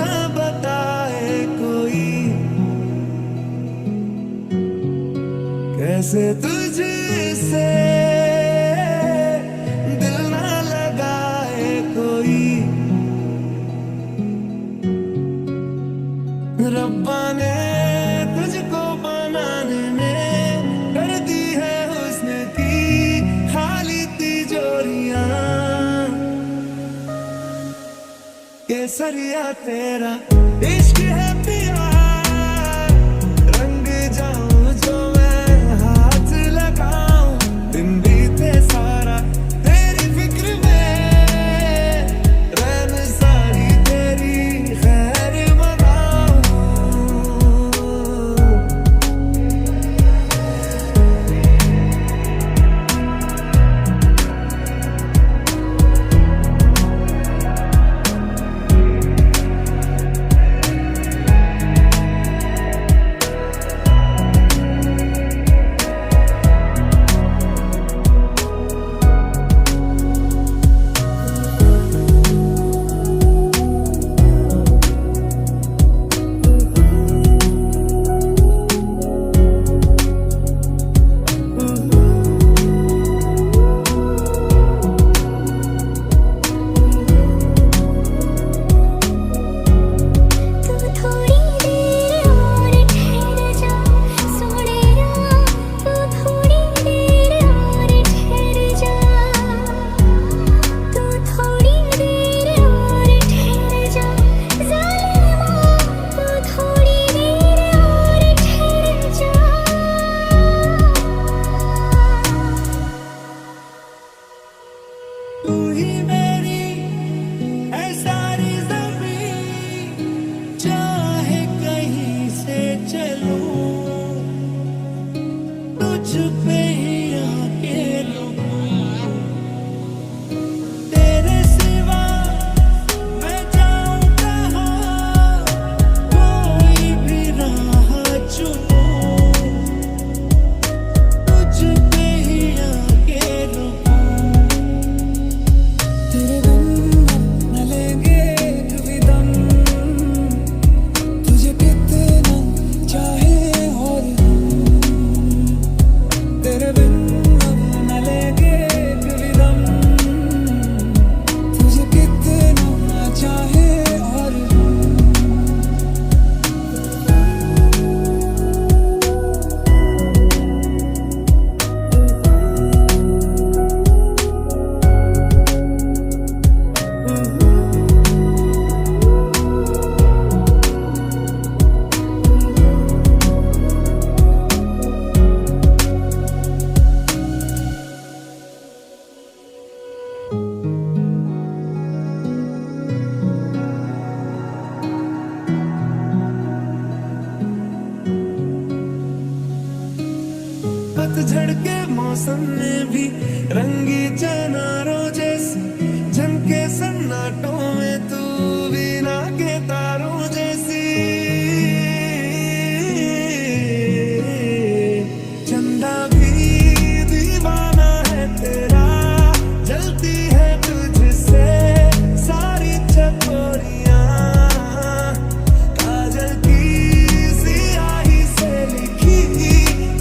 न बताए कोई, कैसे तुझसे दिल न लगाए कोई। रब्बा ने तुझको बनाने में कर दी है हुस्न की खाली तिजोरियां। केसरिया तेरा इश्क है पिया, रंग जाऊं जो मैं हाथ लगाऊं। दिन बीते सारा तेरी फिक्र में, रैन सारी तेरी खैर मनाऊं। तू ही मेरी है सारी ज़मीं, चाहे कहीं से चलूं, तुझ पे ही आके रुकूं। तेरे सिवा मैं जाऊं कहाँ, कोई भी राह चुनूं, तुझ पे ही आके रुकूं। तेरे बिन न लेंगे कभी दम, तुझे कितना चाहे और हम। तेरे बिन न लेंगे कभी दम, तुझे कितना चाहे और हम। पतझड़ के मौसम में भी रंगी चनारों जैसी झमके सन्नाटों में, तू बिना के तारों जैसी। चंदा भी दीवाना है तेरा, जलती है तुझसे सारी चकोरियां। काजल की सियाही से लिखी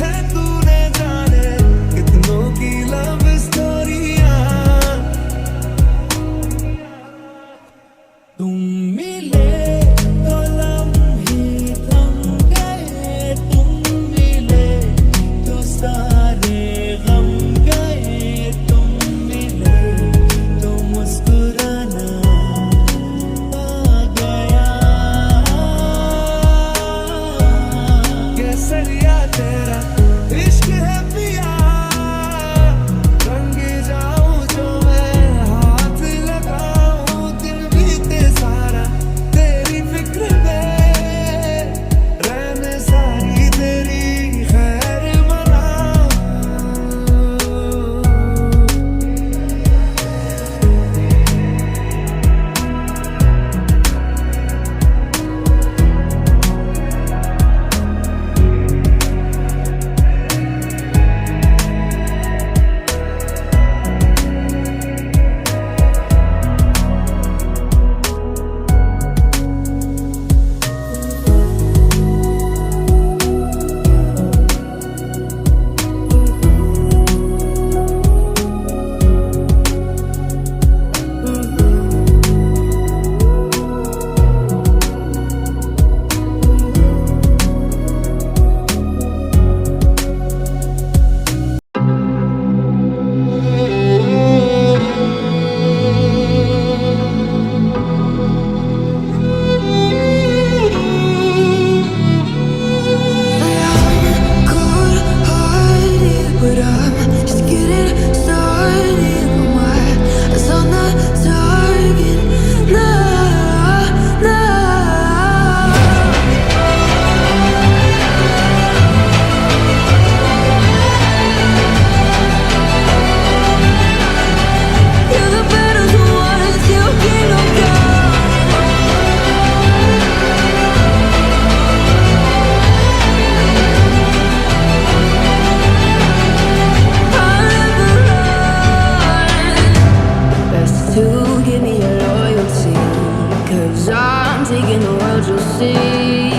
है तूने जाने कितनों की लव स्टोरियां। the world you'll see.